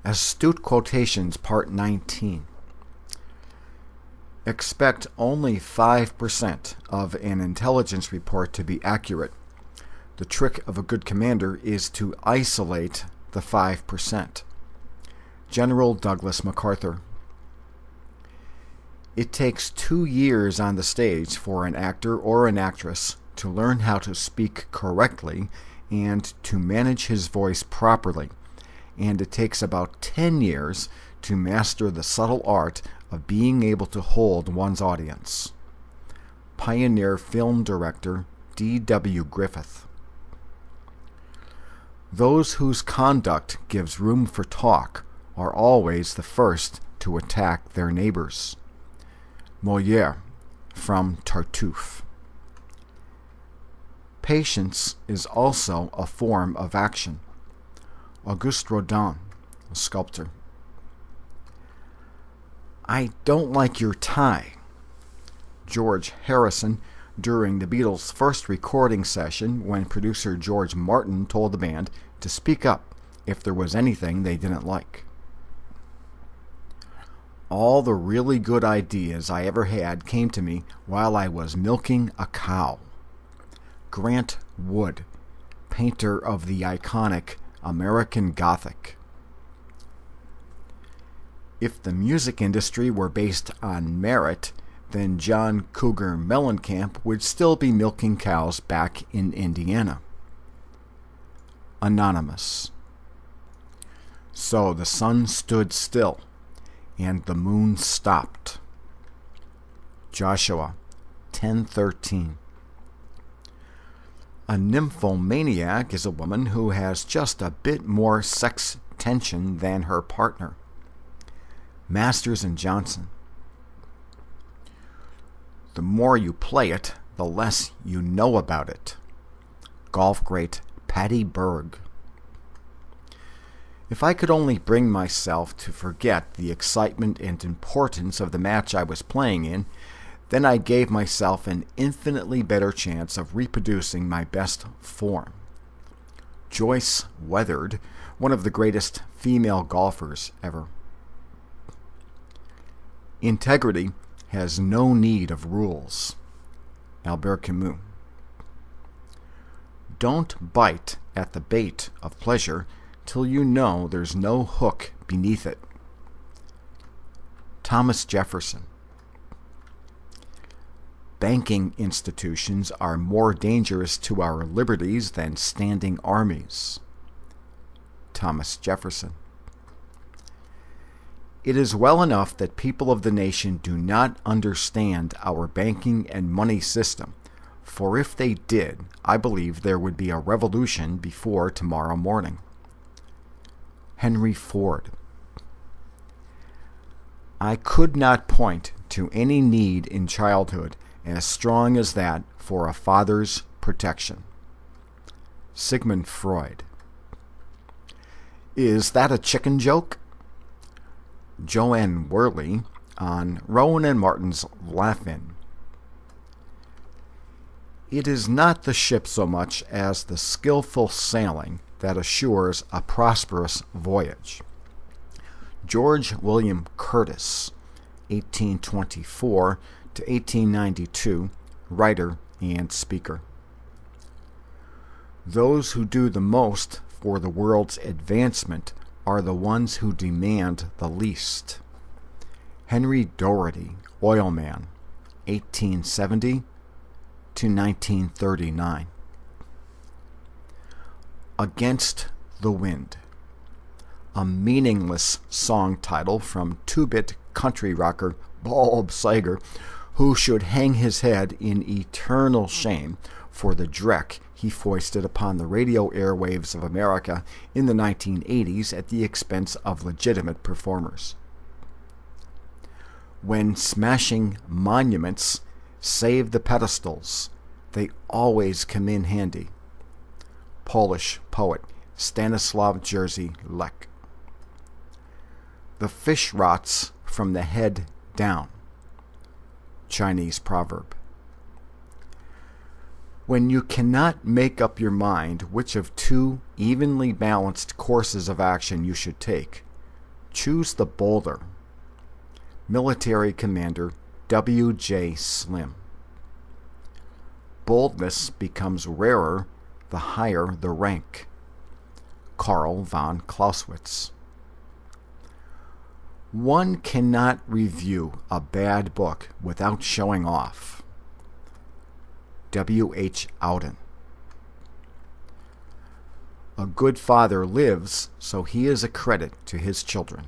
Astute Quotations, Part 19. Expect only 5% of an intelligence report to be accurate. The trick of a good commander is to isolate the 5%. General Douglas MacArthur. It takes 2 years on the stage for an actor or an actress to learn how to speak correctly and to manage his voice properly, and it takes about 10 years to master the subtle art of being able to hold one's audience. Pioneer film director D.W. Griffith. Those whose conduct gives room for talk are always the first to attack their neighbors. Molière, from Tartuffe. Patience is also a form of action. Auguste Rodin, a sculptor. I don't like your tie. George Harrison, during the Beatles' first recording session when producer George Martin told the band to speak up if there was anything they didn't like. All the really good ideas I ever had came to me while I was milking a cow. Grant Wood, painter of the iconic American Gothic. If the music industry were based on merit, then John Cougar Mellencamp would still be milking cows back in Indiana. Anonymous. So the sun stood still, and the moon stopped. Joshua 10:13. A nymphomaniac is a woman who has just a bit more sex tension than her partner. Masters and Johnson. The more you play it, the less you know about it. Golf great Patty Berg. If I could only bring myself to forget the excitement and importance of the match I was playing in, then I gave myself an infinitely better chance of reproducing my best form. Joyce Weathered, one of the greatest female golfers ever. Integrity has no need of rules. Albert Camus. Don't bite at the bait of pleasure till you know there's no hook beneath it. Thomas Jefferson. Banking institutions are more dangerous to our liberties than standing armies. Thomas Jefferson. It is well enough that people of the nation do not understand our banking and money system, for if they did, I believe there would be a revolution before tomorrow morning. Henry Ford. I could not point to any need in childhood as strong as that for a father's protection. Sigmund Freud. Is that a chicken joke? Joanne Worley on Rowan and Martin's Laugh-In. It is not the ship so much as the skillful sailing that assures a prosperous voyage. George William Curtis, 1824 to 1892, writer and speaker. Those who do the most for the world's advancement are the ones who demand the least. Henry Doherty, oilman, 1870 to 1939. Against the Wind, a meaningless song title from two-bit country rocker Bob Seger, who should hang his head in eternal shame for the dreck he foisted upon the radio airwaves of America in the 1980s at the expense of legitimate performers. When smashing monuments save the pedestals, they always come in handy. Polish poet Stanislaw Jerzy Lech. The fish rots from the head down. Chinese proverb. When you cannot make up your mind which of two evenly balanced courses of action you should take, Choose the bolder. Military Commander W.J. Slim. Boldness becomes rarer the higher the rank. Karl von Clausewitz. One cannot review a bad book without showing off. W.H. Auden. A good father lives so he is a credit to his children.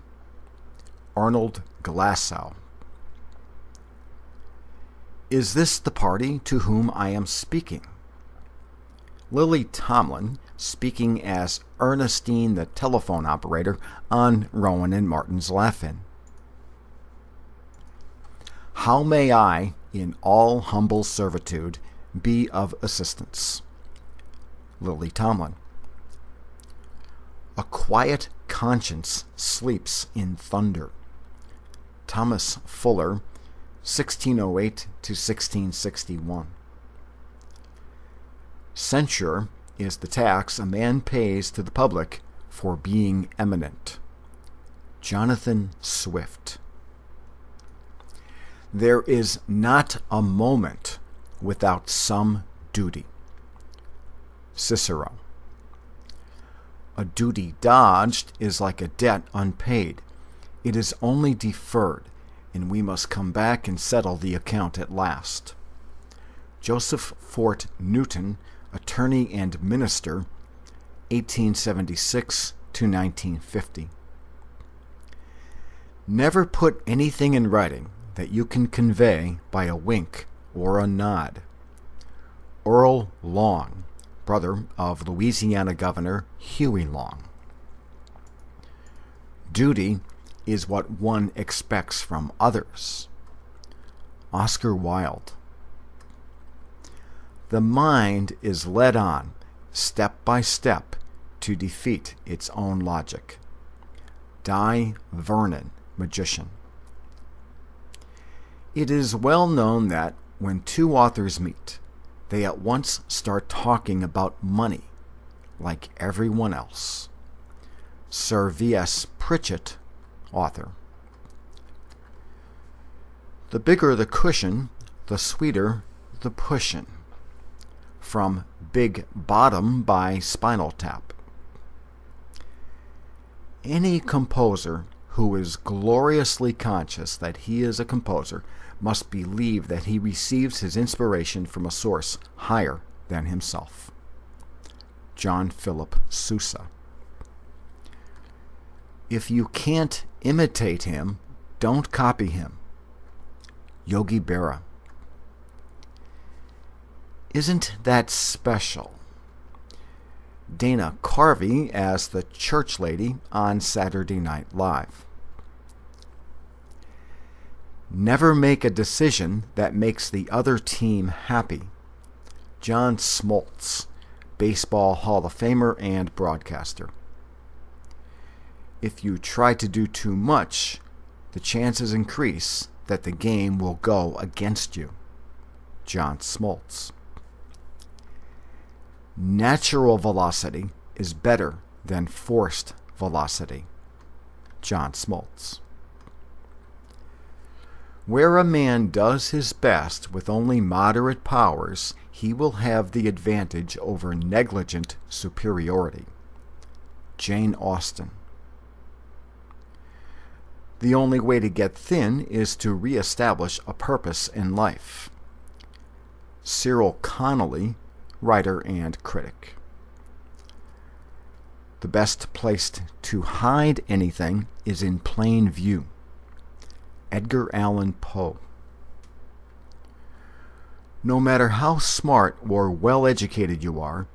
Arnold Glassow. Is this the party to whom I am speaking? Lily Tomlin, speaking as Ernestine the telephone operator on Rowan and Martin's Laugh-In. How may I, in all humble servitude, be of assistance? Lily Tomlin. A quiet conscience sleeps in thunder. Thomas Fuller, 1608 to 1661. Censure is the tax a man pays to the public for being eminent. Jonathan Swift. There is not a moment without some duty. Cicero. A duty dodged is like a debt unpaid. It is only deferred, and we must come back and settle the account at last. Joseph Fort Newton, attorney and minister, 1876 to 1950. Never put anything in writing that you can convey by a wink or a nod. Earl Long, brother of Louisiana Governor Huey Long. Duty is what one expects from others. Oscar Wilde. The mind is led on, step by step, to defeat its own logic. Di Vernon, magician. It is well known that when two authors meet, they at once start talking about money, like everyone else. Sir V.S. Pritchett, author. The bigger the cushion, the sweeter the pushin'. From Big Bottom by Spinal Tap. Any composer who is gloriously conscious that he is a composer must believe that he receives his inspiration from a source higher than himself. John Philip Sousa. If you can't imitate him, don't copy him. Yogi Berra. Isn't that special? Dana Carvey as the church lady on Saturday Night Live. Never make a decision that makes the other team happy. John Smoltz, Baseball Hall of Famer and broadcaster. If you try to do too much, the chances increase that the game will go against you. John Smoltz. Natural velocity is better than forced velocity. John Smoltz. Where a man does his best with only moderate powers, he will have the advantage over negligent superiority. Jane Austen. The only way to get thin is to reestablish a purpose in life. Cyril Connolly, writer and critic. The best place to hide anything is in plain view. Edgar Allan Poe. No matter how smart or well-educated you are,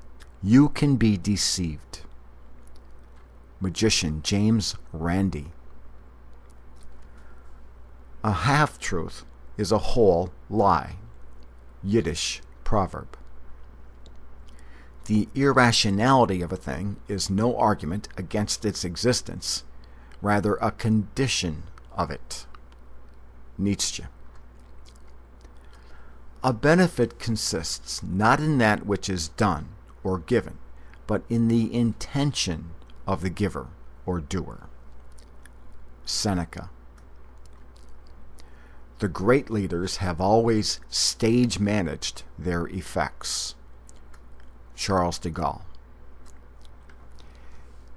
you can be deceived. Magician James Randi. A half-truth is a whole lie. Yiddish proverb. The irrationality of a thing is no argument against its existence, rather a condition of it. Nietzsche. A benefit consists not in that which is done or given, but in the intention of the giver or doer. Seneca. The great leaders have always stage managed their effects. Charles de Gaulle.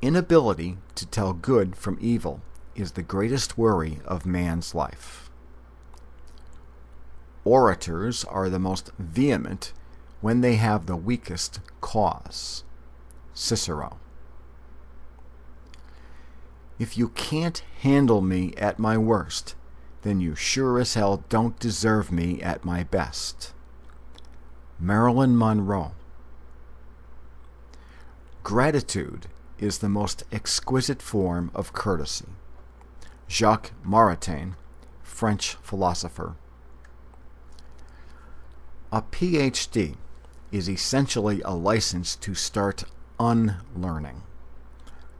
Inability to tell good from evil is the greatest worry of man's life. Orators are the most vehement when they have the weakest cause. Cicero. If you can't handle me at my worst, then you sure as hell don't deserve me at my best. Marilyn Monroe. Gratitude is the most exquisite form of courtesy. Jacques Maritain, French philosopher. A PhD is essentially a license to start unlearning.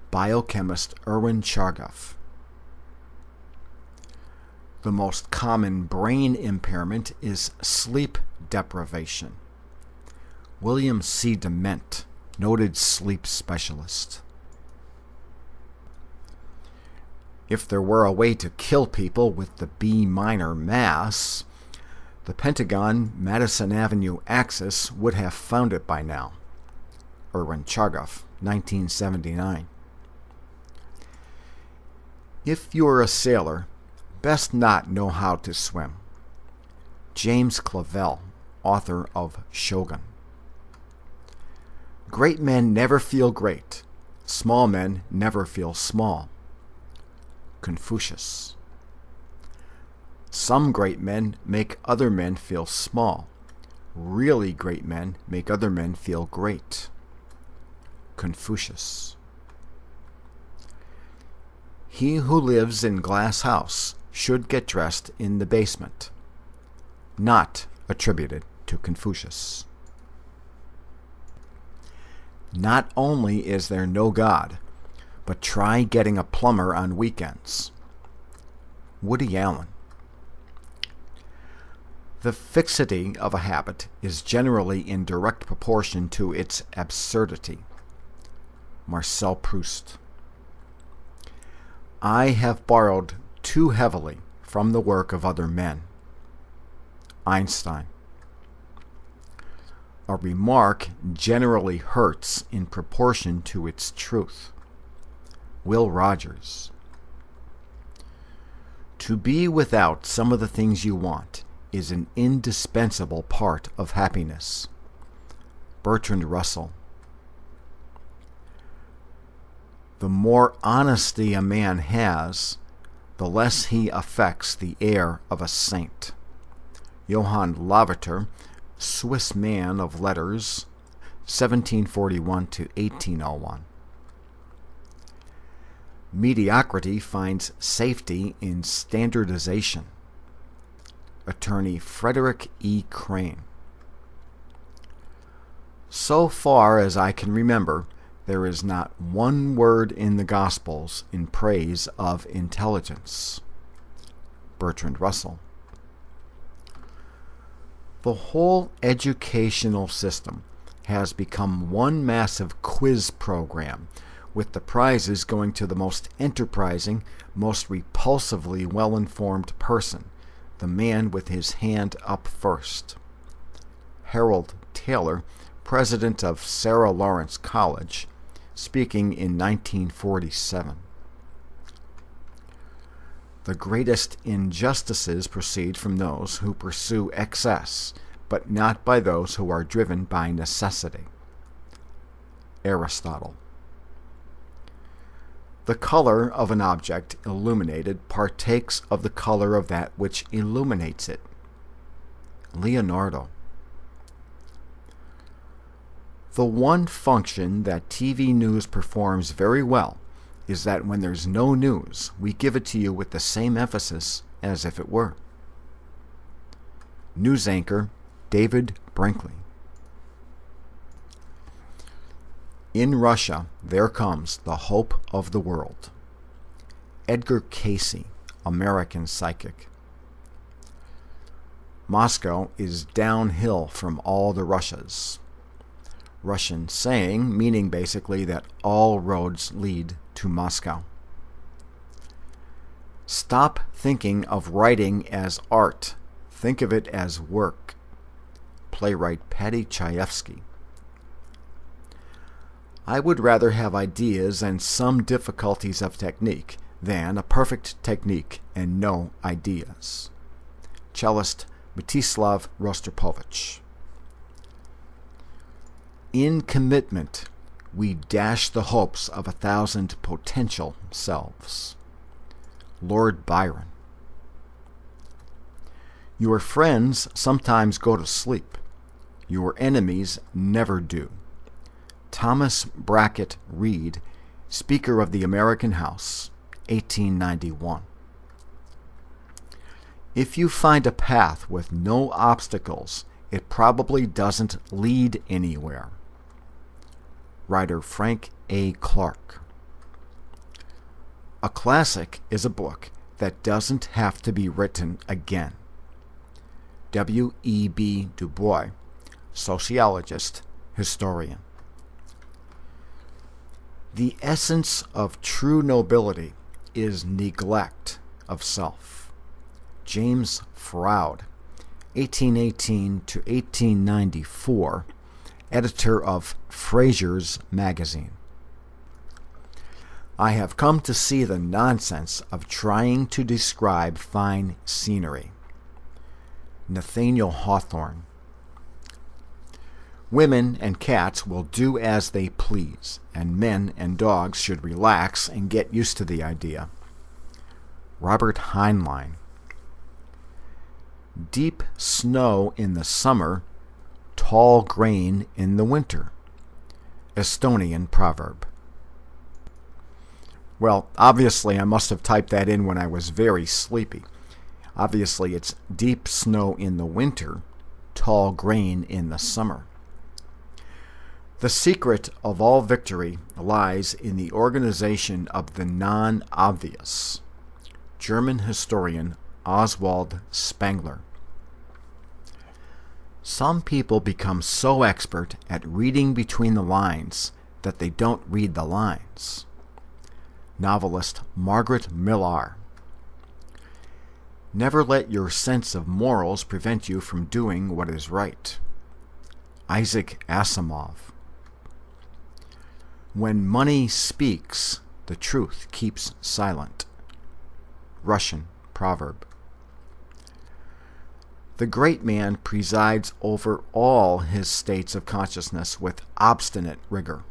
Biochemist Erwin Chargaff. The most common brain impairment is sleep deprivation. William C. Dement, noted sleep specialist. If there were a way to kill people with the B minor mass, the Pentagon Madison Avenue axis would have found it by now. Erwin Chargaff, 1979. If you're a sailor, best not know how to swim. James Clavell, author of Shogun. Great men never feel great. Small men never feel small. Confucius. Some great men make other men feel small. Really great men make other men feel great. Confucius. He who lives in glass house should get dressed in the basement. Not attributed to Confucius. Not only is there no God, but try getting a plumber on weekends. Woody Allen. The fixity of a habit is generally in direct proportion to its absurdity. Marcel Proust. I have borrowed too heavily from the work of other men. Einstein. A remark generally hurts in proportion to its truth. Will Rogers. To be without some of the things you want is an indispensable part of happiness. Bertrand Russell. The more honesty a man has, the less he affects the air of a saint. Johann Lavater, Swiss man of letters, 1741 to 1801. Mediocrity finds safety in standardization. Attorney Frederick E. Crane. So far as I can remember, there is not one word in the Gospels in praise of intelligence. Bertrand Russell. The whole educational system has become one massive quiz program, with the prizes going to the most enterprising, most repulsively well-informed person, the man with his hand up first. Harold Taylor, president of Sarah Lawrence College, speaking in 1947. The greatest injustices proceed from those who pursue excess, but not by those who are driven by necessity. Aristotle. The color of an object illuminated partakes of the color of that which illuminates it. Leonardo. The one function that TV news performs very well is that when there's no news, we give it to you with the same emphasis as if it were. News anchor David Brinkley. In Russia, there comes the hope of the world. Edgar Cayce, American psychic. Moscow is downhill from all the Russias. Russian saying, meaning basically that all roads lead to Moscow. Stop thinking of writing as art. Think of it as work. Playwright Paddy Chayefsky. I would rather have ideas and some difficulties of technique than a perfect technique and no ideas. Cellist Mstislav Rostropovich. In commitment, we dash the hopes of 1,000 potential selves. Lord Byron. Your friends sometimes go to sleep. Your enemies never do. Thomas Brackett Reed, Speaker of the American House, 1891. If you find a path with no obstacles, it probably doesn't lead anywhere. Writer Frank A. Clark. A classic is a book that doesn't have to be written again. W.E.B. Du Bois, sociologist, historian. The essence of true nobility is neglect of self. James Froude, 1818 to 1894, editor of Fraser's Magazine. I have come to see the nonsense of trying to describe fine scenery. Nathaniel Hawthorne. Women and cats will do as they please, and men and dogs should relax and get used to the idea. Robert Heinlein. Deep snow in the summer, tall grain in the winter. Estonian proverb. Well, obviously I must have typed that in when I was very sleepy. Obviously it's deep snow in the winter, tall grain in the summer. The secret of all victory lies in the organization of the non-obvious. German historian Oswald Spengler. Some people become so expert at reading between the lines that they don't read the lines. Novelist Margaret Millar. Never let your sense of morals prevent you from doing what is right. Isaac Asimov. When money speaks, the truth keeps silent. Russian proverb. The great man presides over all his states of consciousness with obstinate rigor.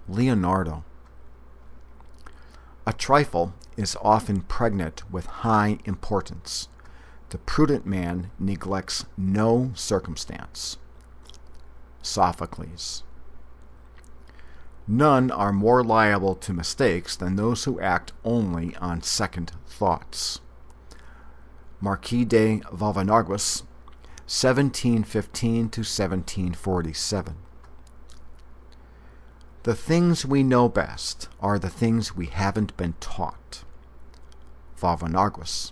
Leonardo. A trifle is often pregnant with high importance. The prudent man neglects no circumstance. Sophocles. None are more liable to mistakes than those who act only on second thoughts. Marquis de Vauvenargues, 1715 to 1747. The things we know best are the things we haven't been taught. Vauvenargues.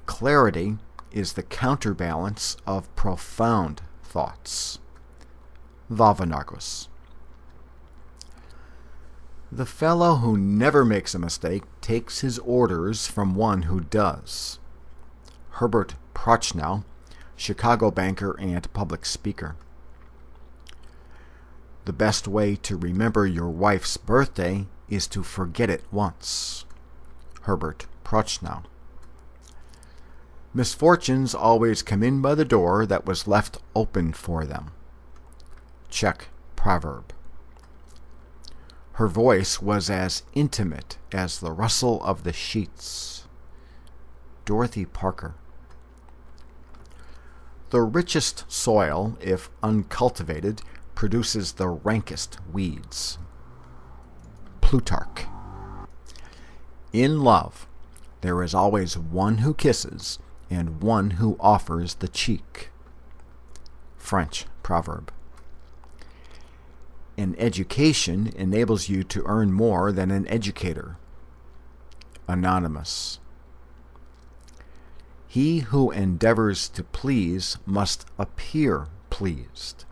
Clarity is the counterbalance of profound thoughts. Vauvenargues. The fellow who never makes a mistake takes his orders from one who does. Herbert Prochnow, Chicago banker and public speaker. The best way to remember your wife's birthday is to forget it once. Herbert Prochnow. Misfortunes always come in by the door that was left open for them. Czech proverb. Her voice was as intimate as the rustle of the sheets. Dorothy Parker. The richest soil, if uncultivated, produces the rankest weeds. Plutarch. In love, there is always one who kisses and one who offers the cheek. French proverb. An education enables you to earn more than an educator. Anonymous. He who endeavors to please must appear pleased.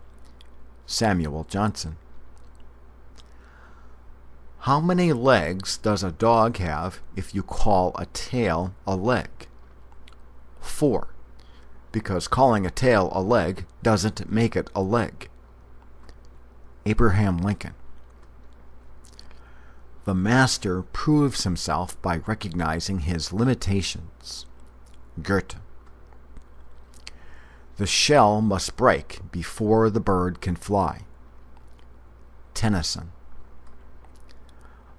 Samuel Johnson. How many legs does a dog have if you call a tail a leg? 4, because calling a tail a leg doesn't make it a leg. Abraham Lincoln. The master proves himself by recognizing his limitations. Goethe. The shell must break before the bird can fly. Tennyson.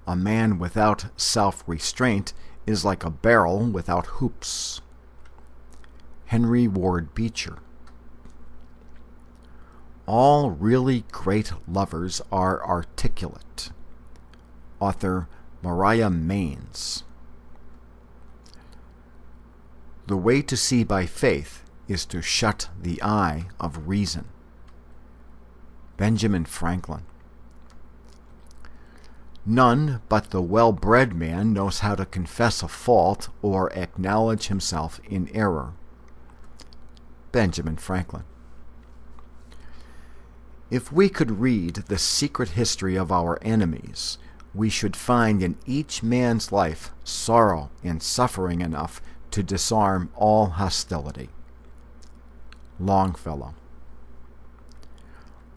A man without self-restraint is like a barrel without hoops. Henry Ward Beecher. All really great lovers are articulate. Author Maria Maines. The way to see by faith is to shut the eye of reason. Benjamin Franklin. None but the well-bred man knows how to confess a fault or acknowledge himself in error. Benjamin Franklin. If we could read the secret history of our enemies, we should find in each man's life sorrow and suffering enough to disarm all hostility. Longfellow.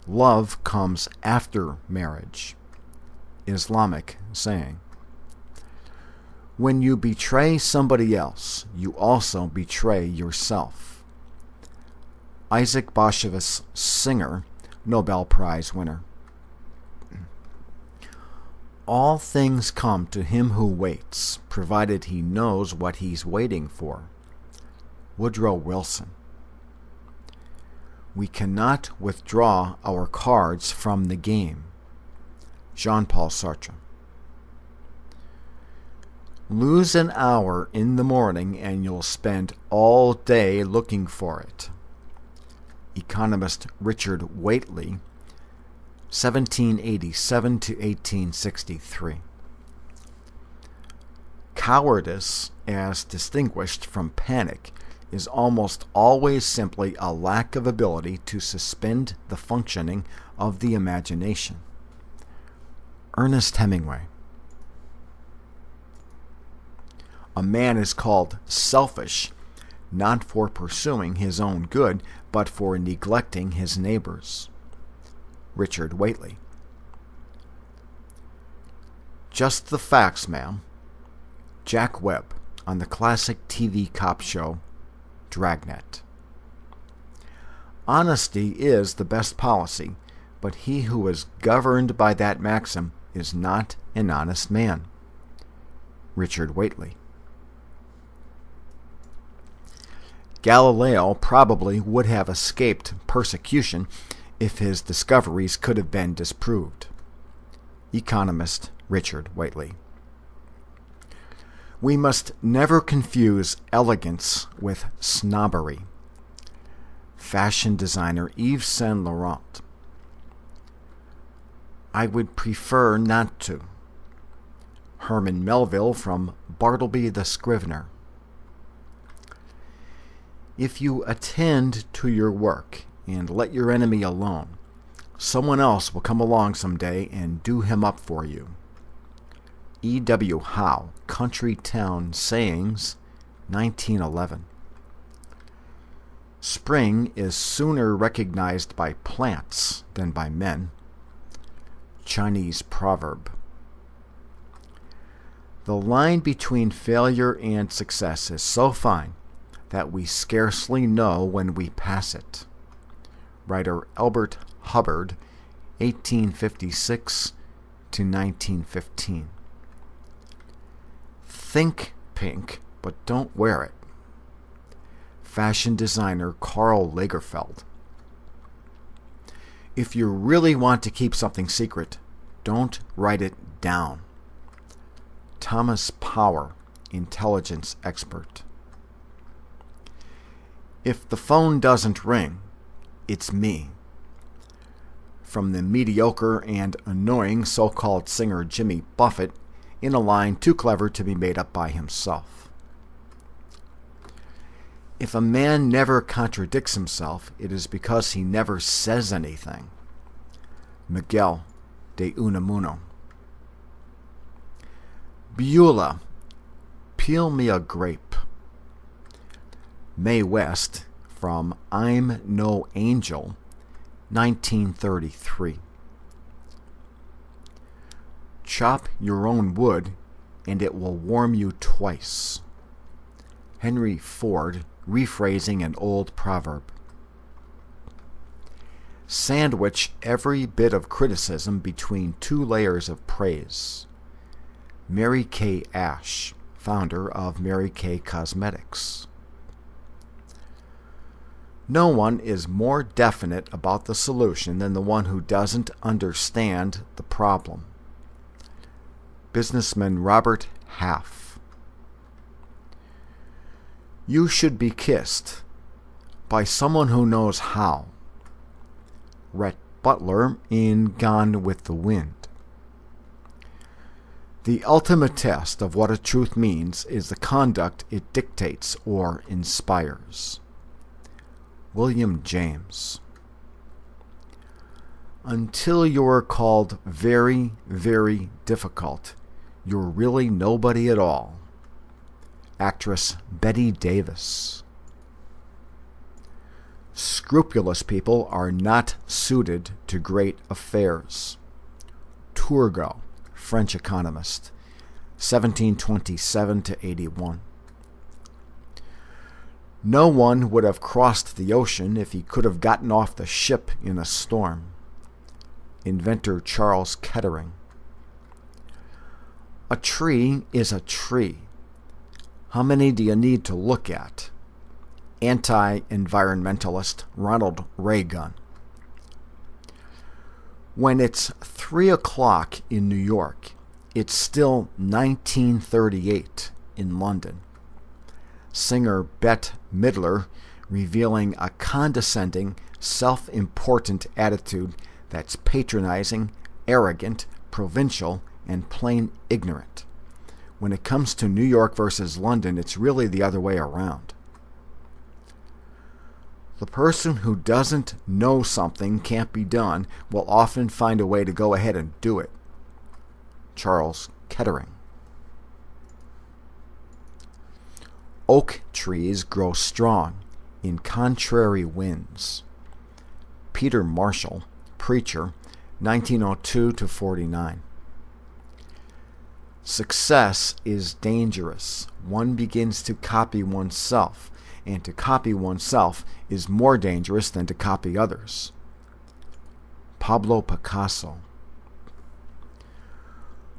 Love comes after marriage. Islamic saying. When you betray somebody else, you also betray yourself. Isaac Bashevis Singer, Nobel Prize winner. All things come to him who waits, provided he knows what he's waiting for. Woodrow Wilson. We cannot withdraw our cards from the game. Jean-Paul Sartre. Lose an hour in the morning and you'll spend all day looking for it. Economist Richard Whately, 1787 to 1863. Cowardice, as distinguished from panic, is almost always simply a lack of ability to suspend the functioning of the imagination. Ernest Hemingway. A man is called selfish, not for pursuing his own good, but for neglecting his neighbor's. Richard Whately. Just the facts, ma'am. Jack Webb on the classic TV cop show Dragnet. Honesty is the best policy, but he who is governed by that maxim is not an honest man. Richard Whately. Galileo probably would have escaped persecution if his discoveries could have been disproved. Economist Richard Whately. We must never confuse elegance with snobbery. Fashion designer Yves Saint Laurent. I would prefer not to. Herman Melville from Bartleby the Scrivener. If you attend to your work and let your enemy alone, someone else will come along someday and do him up for you. E.W. Howe, Country Town Sayings, 1911. Spring is sooner recognized by plants than by men. Chinese proverb. The line between failure and success is so fine that we scarcely know when we pass it. Writer Elbert Hubbard, 1856 to 1915. Think pink, but don't wear it. Fashion designer Karl Lagerfeld. If you really want to keep something secret, don't write it down. Thomas Power, intelligence expert. If the phone doesn't ring, it's me. From the mediocre and annoying so-called singer Jimmy Buffett in a line too clever to be made up by himself. If a man never contradicts himself, it is because he never says anything. Miguel de Unamuno. Beulah, Peel Me a Grape. Mae West from I'm No Angel, 1933. Chop your own wood and it will warm you twice. Henry Ford, rephrasing an old proverb. Sandwich every bit of criticism between two layers of praise. Mary Kay Ash, founder of Mary Kay Cosmetics. No one is more definite about the solution than the one who doesn't understand the problem. Businessman Robert Half. You should be kissed by someone who knows how. Rhett Butler in Gone with the Wind. The ultimate test of what a truth means is the conduct it dictates or inspires. William James. Until you're called very, very difficult, you're really nobody at all. Actress Bette Davis. Scrupulous people are not suited to great affairs. Turgot, French economist, 1727 to 81. No one would have crossed the ocean if he could have gotten off the ship in a storm. Inventor Charles Kettering. A tree is a tree. How many do you need to look at? Anti-environmentalist Ronald Reagan. When it's 3 o'clock in New York, it's still 1938 in London. Singer Bette Midler revealing a condescending, self-important attitude that's patronizing, arrogant, provincial, and plain ignorant. When it comes to New York versus London, it's really the other way around. The person who doesn't know something can't be done will often find a way to go ahead and do it. Charles Kettering. Oak trees grow strong in contrary winds. Peter Marshall, Preacher, 1902 to 49. Success is dangerous. One begins to copy oneself, and to copy oneself is more dangerous than to copy others. Pablo Picasso.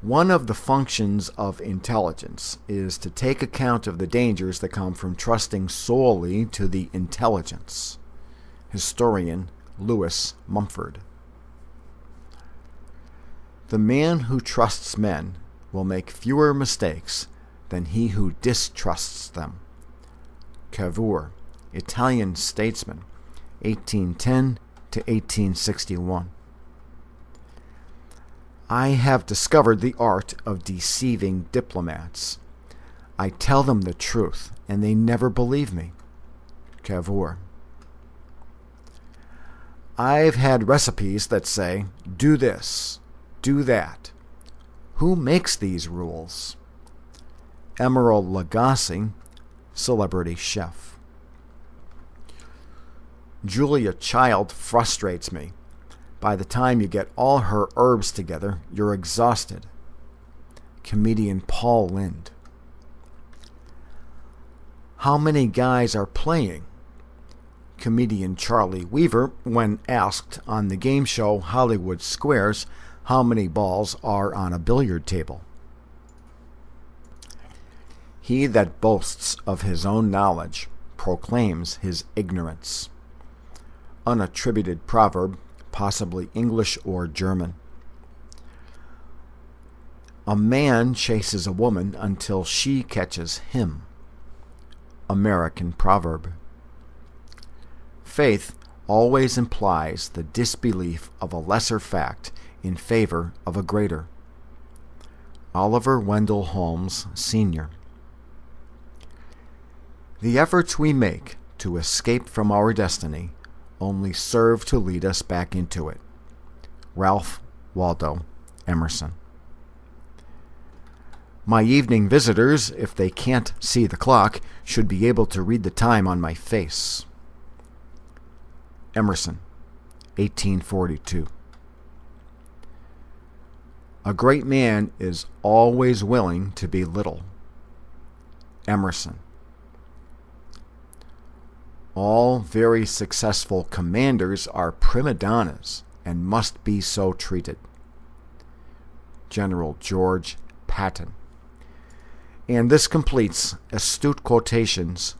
One of the functions of intelligence is to take account of the dangers that come from trusting solely to the intelligence. Historian Lewis Mumford. The man who trusts men will make fewer mistakes than he who distrusts them. Cavour, Italian statesman, 1810 to 1861. I have discovered the art of deceiving diplomats. I tell them the truth, and they never believe me. Cavour. I've had recipes that say, do this, do that. Who makes these rules? Emeril Lagasse, celebrity chef. Julia Child frustrates me. By the time you get all her herbs together, you're exhausted. Comedian Paul Lynde. How many guys are playing? Comedian Charlie Weaver, when asked on the game show Hollywood Squares how many balls are on a billiard table. He that boasts of his own knowledge proclaims his ignorance. Unattributed proverb, possibly English or German. A man chases a woman until she catches him. American proverb. Faith always implies the disbelief of a lesser fact in favor of a greater. Oliver Wendell Holmes, Sr. The efforts we make to escape from our destiny only serve to lead us back into it. Ralph Waldo Emerson. My evening visitors, if they can't see the clock, should be able to read the time on my face. Emerson, 1842. A great man is always willing to be little. Emerson. All very successful commanders are prima donnas and must be so treated. General George Patton. And this completes Astute Quotations